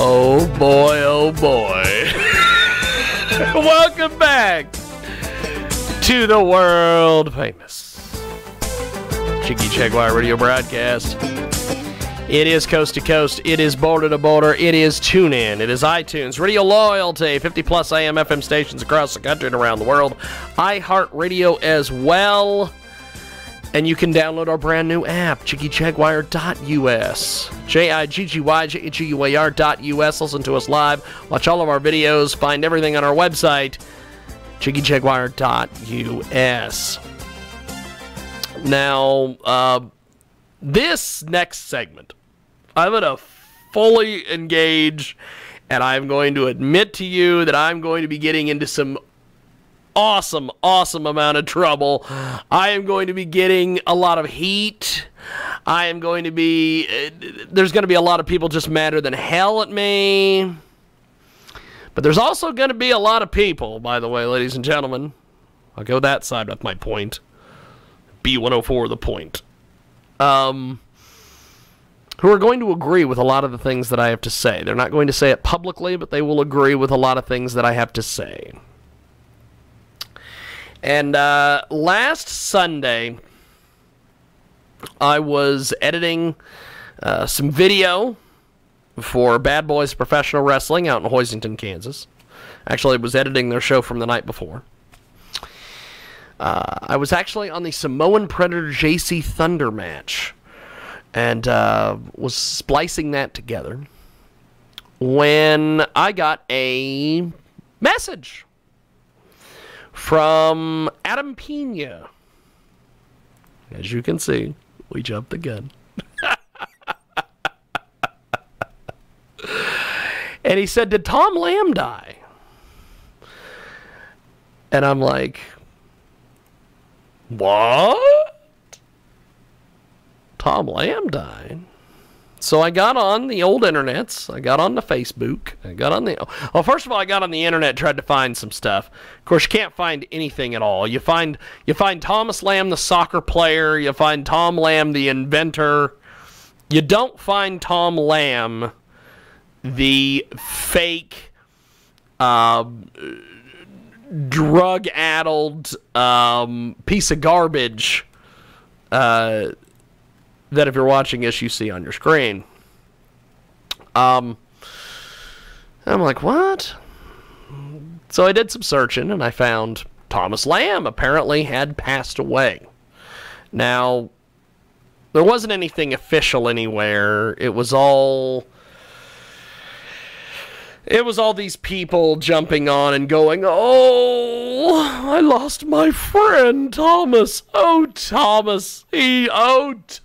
Oh boy, oh boy. Welcome back to the world famous Jiggy Jaguar radio broadcast. It is coast to coast. It is border to border. It is TuneIn. It is iTunes. Radio Loyalty. 50-plus AM FM stations across the country and around the world. iHeartRadio as well. And you can download our brand new app, JiggyJaguar.us. JiggyJaguar.us. Listen to us live. Watch all of our videos. Find everything on our website, JiggyJaguar.us. Now, this next segment, I'm going to fully engage, and I'm going to admit to you that I'm going to be getting into some awesome amount of trouble. I am going to be getting a lot of heat. There's going to be a lot of people just madder than hell at me. But there's also going to be a lot of people, by the way, ladies and gentlemen. I'll go that side with my point. B104, the point. Who are going to agree with a lot of the things that I have to say. They're not going to say it publicly, but they will agree with a lot of things that I have to say. And last Sunday, I was editing some video for Bad Boys Professional Wrestling out in Hoisington, Kansas. Actually, I was editing their show from the night before. I was actually on the Samoan Predator JC Thunder match and was splicing that together when I got a message from Adam Pena. As you can see, we jumped the gun. And he said, "Did Tom Lamb die?" And I'm like, what? Tom Lamb died? So I got on the old internets. I got on the Facebook. Well, first of all, I got on the internet, tried to find some stuff. Of course, you can't find anything at all. You find Thomas Lamb, the soccer player. You find Tom Lamb, the inventor. You don't find Tom Lamb, the fake, drug-addled piece of garbage that if you're watching this, you see on your screen. I'm like, what? So I did some searching, and I found Thomas Lamb apparently had passed away. Now, there wasn't anything official anywhere. It was all these people jumping on and going, "Oh, I lost my friend, Thomas. Oh, Thomas.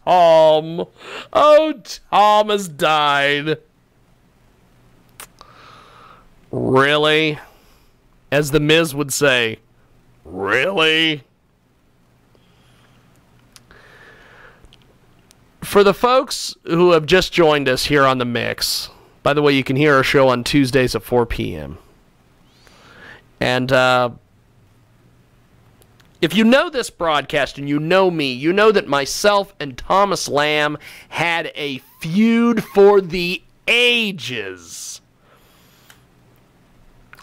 Tom. Oh, Thomas died." Really? As the Miz would say, really? For the folks who have just joined us here on The Mix, by the way, you can hear our show on Tuesdays at 4 p.m. And if you know this broadcast and you know me, you know that myself and Thomas Lamb had a feud for the ages.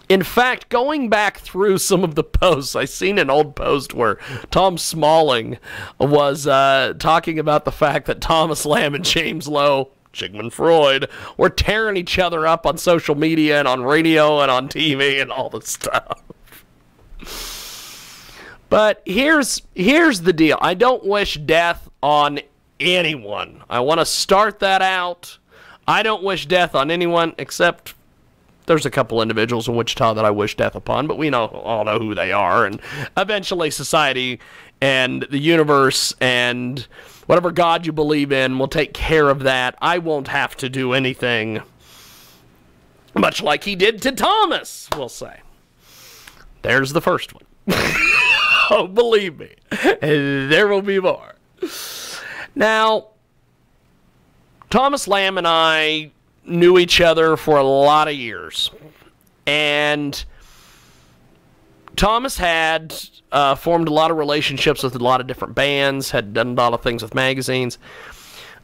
In fact, going back through some of the posts, I seen an old post where Tom Smalling was talking about the fact that Thomas Lamb and James Lowe, Sigmund Freud, were tearing each other up on social media and on radio and on TV and all this stuff. But here's the deal. I don't wish death on anyone. I want to start that out. I don't wish death on anyone, except there's a couple individuals in Wichita that I wish death upon, but we all know who they are, and eventually society and the universe and whatever God you believe in will take care of that. I won't have to do anything, much like he did to Thomas, we'll say. There's the first one. Oh, believe me, there will be more. Now, Thomas Lamb and I knew each other for a lot of years, and Thomas had formed a lot of relationships with a lot of different bands, had done a lot of things with magazines.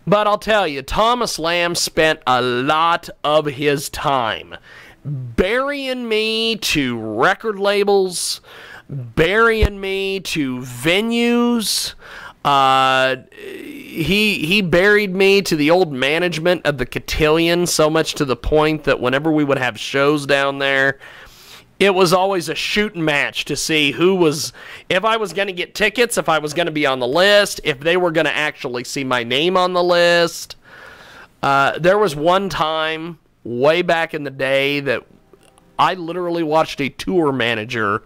But I'll tell you, Thomas Lamb spent a lot of his time burying me to record labels, burying me to venues. He buried me to the old management of the Cotillion, so much to the point that whenever we would have shows down there, it was always a shooting match to see who was, if I was going to get tickets, if I was going to be on the list, if they were going to actually see my name on the list. There was one time way back in the day that I literally watched a tour manager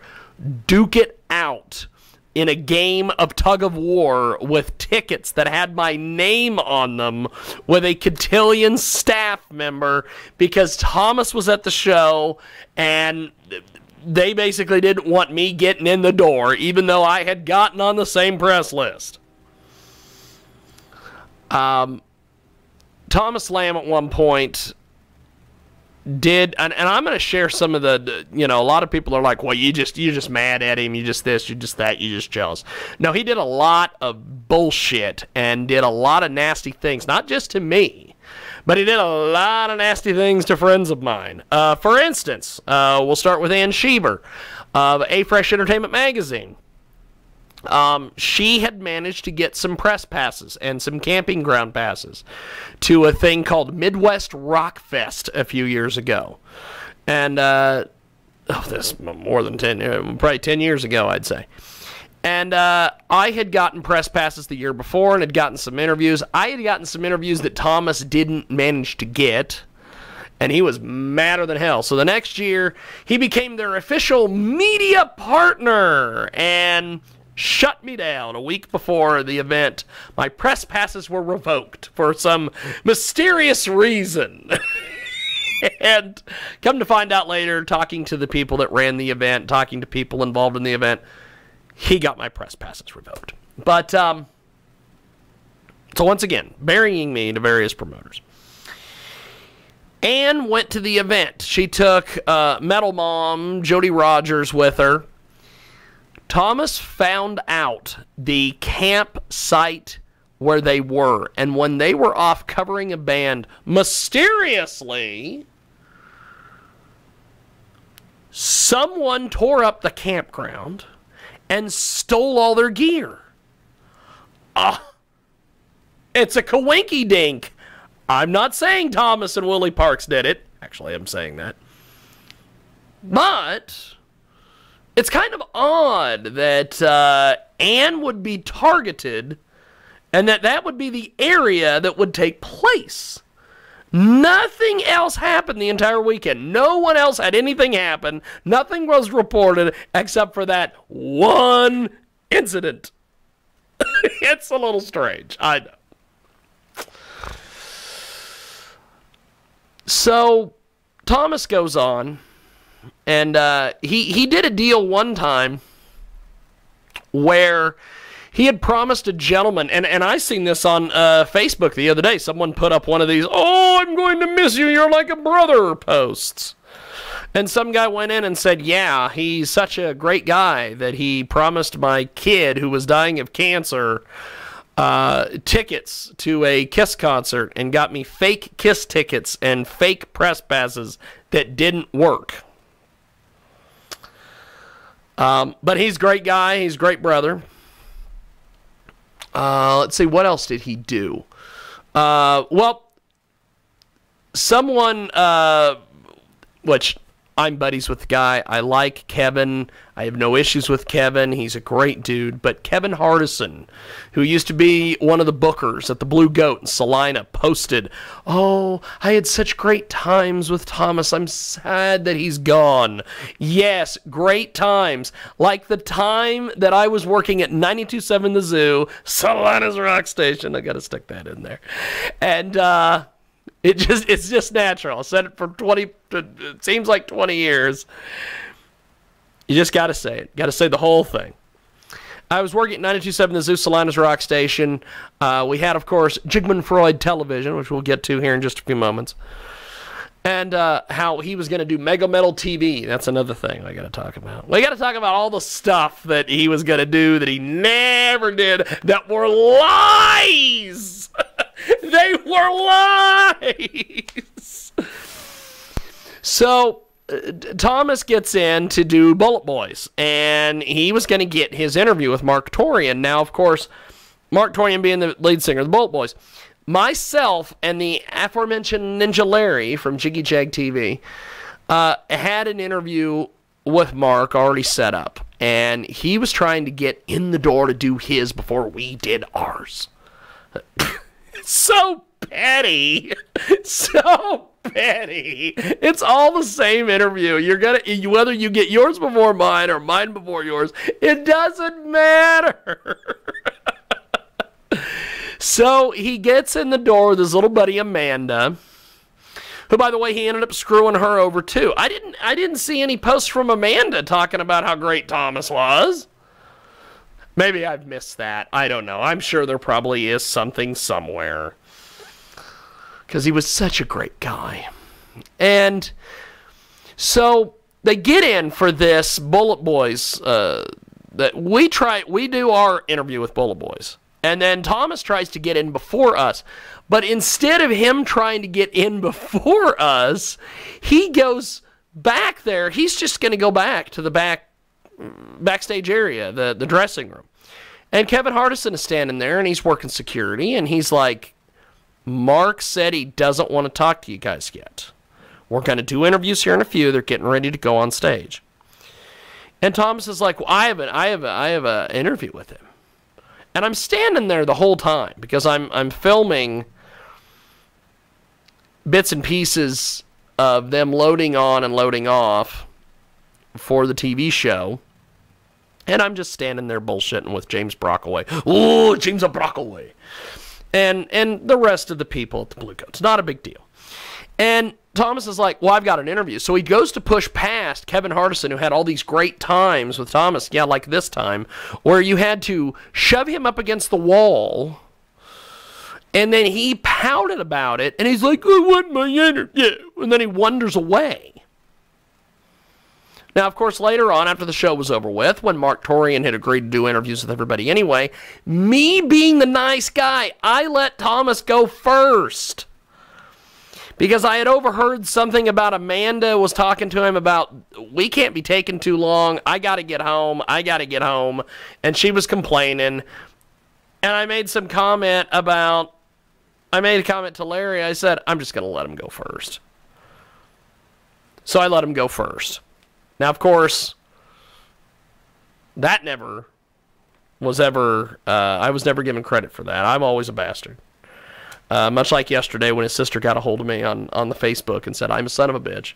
duke it out in a game of tug of war with tickets that had my name on them with a Cotillion staff member because Thomas was at the show and they basically didn't want me getting in the door even though I had gotten on the same press list. Thomas Lamb at one point did, and I'm going to share some of the, a lot of people are like, well, you're just mad at him, you just this, you just that, you just jealous. No, he did a lot of bullshit and did a lot of nasty things, not just to me, but he did a lot of nasty things to friends of mine. For instance, we'll start with Ann Sheever of A Fresh Entertainment Magazine. She had managed to get some press passes and some camping ground passes to a thing called Midwest Rock Fest a few years ago. And, this more than 10, probably 10 years ago, I'd say. And I had gotten press passes the year before and had gotten some interviews. I had gotten some interviews that Thomas didn't manage to get. And he was madder than hell. So the next year, he became their official media partner and shut me down a week before the event. My press passes were revoked for some mysterious reason. And come to find out later, talking to the people that ran the event, talking to people involved in the event, he got my press passes revoked. But, so once again, burying me to various promoters. Ann went to the event. She took Metal Mom, Jody Rogers, with her. Thomas found out the campsite where they were, and when they were off covering a band, mysteriously, someone tore up the campground and stole all their gear. It's a coinky-dink. I'm not saying Thomas and Willie Parks did it. Actually, I'm saying that. But it's kind of odd that Ann would be targeted and that would be the area that would take place. Nothing else happened the entire weekend. No one else had anything happen. Nothing was reported except for that one incident. It's a little strange, I know. So Thomas goes on, and he did a deal one time where he had promised a gentleman, and I seen this on Facebook the other day. Someone put up one of these, "Oh, I'm going to miss you, you're like a brother" posts. And some guy went in and said, yeah, he's such a great guy that he promised my kid who was dying of cancer tickets to a Kiss concert and got me fake Kiss tickets and fake press passes that didn't work. But he's a great guy. He's a great brother. Let's see, what else did he do? Well, someone, which I'm buddies with the guy. I like Kevin. I have no issues with Kevin. He's a great dude. But Kevin Hardison, who used to be one of the bookers at the Blue Goat in Salina, posted, "Oh, I had such great times with Thomas. I'm sad that he's gone." Yes, great times. Like the time that I was working at 92.7 The Zoo, Salina's rock station. I got to stick that in there. And, it's just natural. I said it for it seems like 20 years. You just got to say it. Got to say the whole thing. I was working at 92.7 The Zoo, Salina's rock station. We had, of course, Jigman Freud Television, which we'll get to here in just a few moments. And how he was going to do Mega Metal TV. That's another thing I got to talk about. We got to talk about all the stuff that he was going to do that he never did that were lies. They were lies! So, Thomas gets in to do Bullet Boys, and he was going to get his interview with Mark Torian. Now, of course, Mark Torian being the lead singer of the Bullet Boys. Myself and the aforementioned Ninja Larry from Jiggy Jag TV had an interview with Mark already set up, and he was trying to get in the door to do his before we did ours. So petty. So petty. It's all the same interview. You're gonna, whether you get yours before mine or mine before yours, it doesn't matter. So he gets in the door with his little buddy Amanda, who, by the way, he ended up screwing her over too. I didn't see any posts from Amanda talking about how great Thomas was. Maybe I've missed that. I don't know. I'm sure there probably is something somewhere, because he was such a great guy. And so they get in for this Bullet Boys. That we do our interview with Bullet Boys. And then Thomas tries to get in before us. But instead of him trying to get in before us, he goes back there. He's just going to go back to the backstage area, the dressing room. And Kevin Hardison is standing there, and he's working security. And he's like, Mark said he doesn't want to talk to you guys yet. We're going to do interviews here in a few. They're getting ready to go on stage. And Thomas is like, well, I have an interview with him. And I'm standing there the whole time because I'm filming bits and pieces of them loading on and loading off for the TV show. And I'm just standing there bullshitting with James Brockway. Ooh, James Brockway. And the rest of the people at the Blue Coats. Not a big deal. And Thomas is like, well, I've got an interview. So he goes to push past Kevin Hardison, who had all these great times with Thomas, yeah, like this time, where you had to shove him up against the wall. And then he pouted about it, and he's like, I want my interview. And then he wanders away. Now, of course, later on, after the show was over with, when Mark Torian had agreed to do interviews with everybody anyway, me being the nice guy, I let Thomas go first. Because I had overheard something about Amanda was talking to him about, we can't be taking too long, I got to get home, and she was complaining. And I made a comment to Larry, I said, I'm just going to let him go first. So I let him go first. Now, of course, that never was ever, I was never given credit for that. I'm always a bastard. Much like yesterday when his sister got a hold of me on the Facebook and said, I'm a son of a bitch.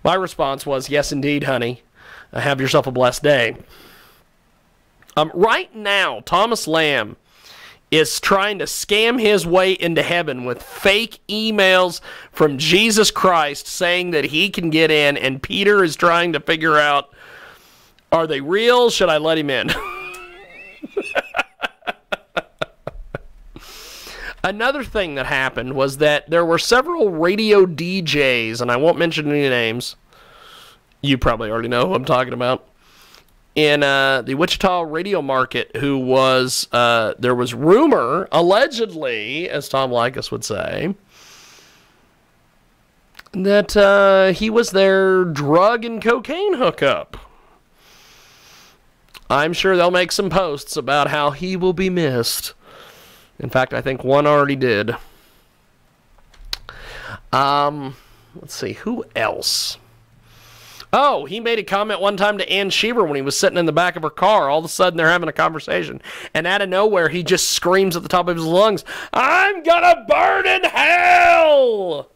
My response was, yes, indeed, honey. Have yourself a blessed day. Right now, Thomas Lamb is trying to scam his way into heaven with fake emails from Jesus Christ saying that he can get in, and Peter is trying to figure out, are they real? Should I let him in? Another thing that happened was that there were several radio DJs, and I won't mention any names. You probably already know who I'm talking about. In the Wichita radio market, who was, there was rumor, allegedly, as Tom Likas would say, that he was their drug and cocaine hookup. I'm sure they'll make some posts about how he will be missed. In fact, I think one already did. Let's see, who else? Oh, he made a comment one time to Ann Sheaver when he was sitting in the back of her car. All of a sudden, they're having a conversation. And out of nowhere, he just screams at the top of his lungs, I'm gonna burn in hell!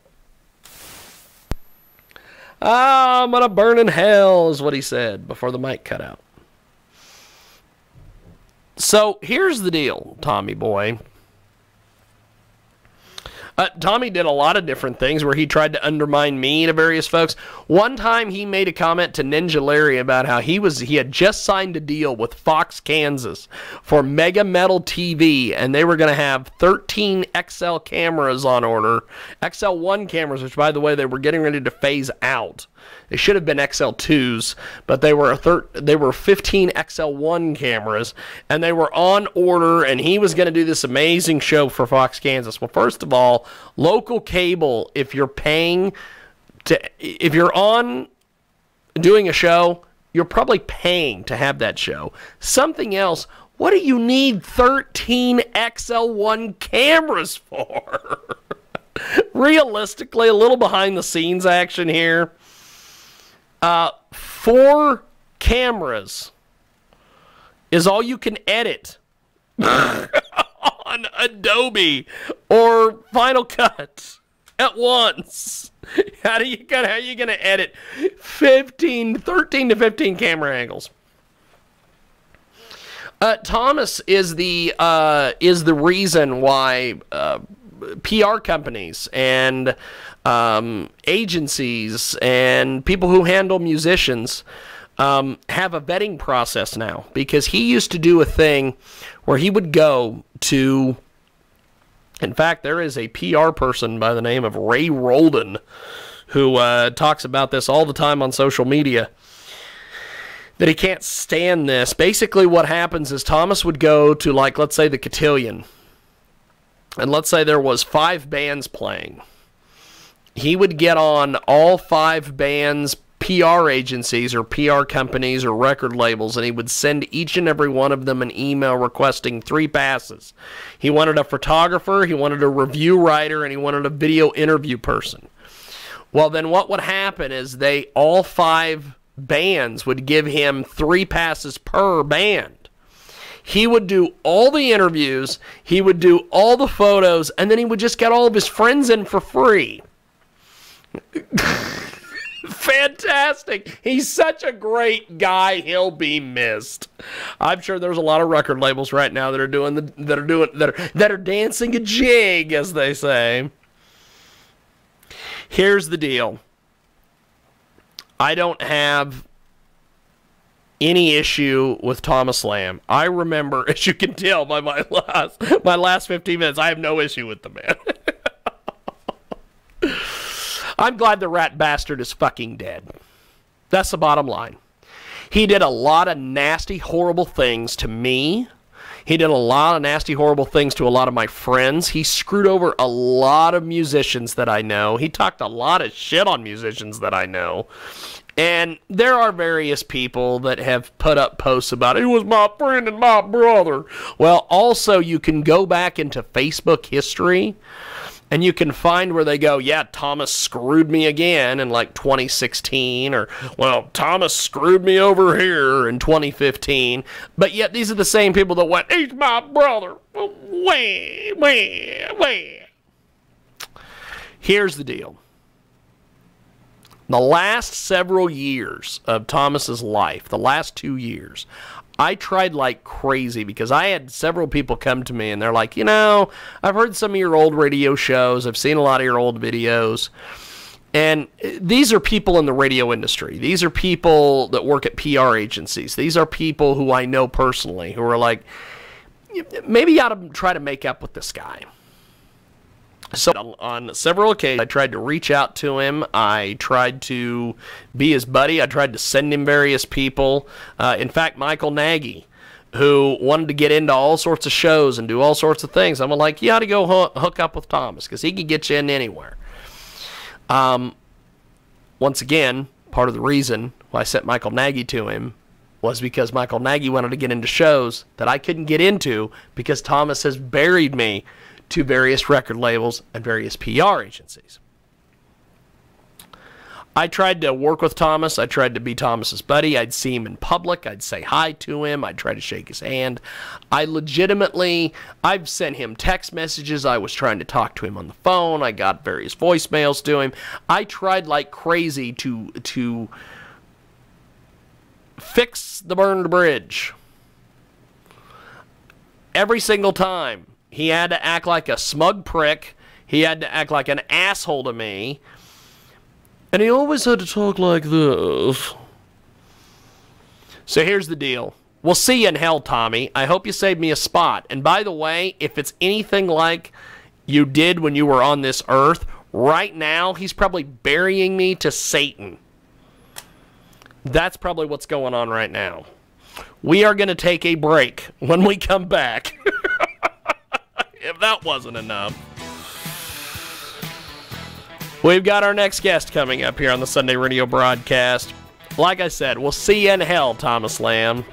I'm gonna burn in hell, is what he said before the mic cut out. So, here's the deal, Tommy boy. Tommy did a lot of different things where he tried to undermine me to various folks. One time he made a comment to Ninja Larry about how he had just signed a deal with Fox, Kansas for Mega Metal TV, and they were going to have 13 XL cameras on order. XL1 cameras, which, by the way, they were getting ready to phase out. They should have been XL2s, but they were 15 XL1 cameras, and they were on order, and he was going to do this amazing show for Fox Kansas. Well, first of all, local cable, if you're on doing a show, you're probably paying to have that show. Something else, what do you need 13 XL1 cameras for? Realistically, a little behind the scenes action here. 4 cameras is all you can edit on Adobe or Final Cut at once. How are you gonna edit 13 to 15 camera angles? Thomas is the reason why PR companies and agencies and people who handle musicians have a vetting process now, because he used to do a thing where he would go to, in fact, there is a PR person by the name of Ray Roldan who talks about this all the time on social media, that he can't stand this. Basically what happens is Thomas would go to, like, let's say the Cotillion, and let's say there was 5 bands playing. He would get on all 5 bands' PR agencies or PR companies or record labels, and he would send each and every one of them an email requesting 3 passes. He wanted a photographer, he wanted a review writer, and he wanted a video interview person. Well, then what would happen is all 5 bands would give him 3 passes per band. He would do all the interviews, he would do all the photos, and then he would just get all of his friends in for free. Fantastic. He's such a great guy. He'll be missed. I'm sure there's a lot of record labels right now that are dancing a jig, as they say. Here's the deal. I don't have any issue with Thomas Lamb. I remember, as you can tell by my last 15 minutes, I have no issue with the man. I'm glad the rat bastard is fucking dead. That's the bottom line. He did a lot of nasty, horrible things to me. He did a lot of nasty, horrible things to a lot of my friends. He screwed over a lot of musicians that I know. He talked a lot of shit on musicians that I know. And there are various people that have put up posts about, he was my friend and my brother. Well, also, you can go back into Facebook history, and you can find where they go, yeah, Thomas screwed me again in like 2016, or, well, Thomas screwed me over here in 2015. But yet these are the same people that went, he's my brother. Here's the deal. The last several years of Thomas's life, the last 2 years, I tried like crazy, because I had several people come to me and they're like, you know, I've heard some of your old radio shows. I've seen a lot of your old videos. And these are people in the radio industry. These are people that work at PR agencies. These are people who I know personally who are like, maybe you ought to try to make up with this guy. So on several occasions, I tried to reach out to him. I tried to be his buddy. I tried to send him various people. In fact, Michael Nagy, who wanted to get into all sorts of shows and do all sorts of things. I'm like, you ought to go hook up with Thomas, because he can get you in anywhere. Once again, part of the reason why I sent Michael Nagy to him was because Michael Nagy wanted to get into shows that I couldn't get into, because Thomas has buried me to various record labels and various PR agencies. I tried to work with Thomas. I tried to be Thomas's buddy. I'd see him in public. I'd say hi to him. I'd try to shake his hand. I've sent him text messages. I was trying to talk to him on the phone. I got various voicemails to him. I tried like crazy to fix the burned bridge. Every single time. He had to act like a smug prick. He had to act like an asshole to me. And he always had to talk like this. So here's the deal. We'll see you in hell, Tommy. I hope you saved me a spot. And by the way, if it's anything like you did when you were on this earth, right now he's probably burying me to Satan. That's probably what's going on right now. We are going to take a break. When we come back, if that wasn't enough, we've got our next guest coming up here on the Sunday radio broadcast. Like I said, we'll see you in hell, Thomas Lamb.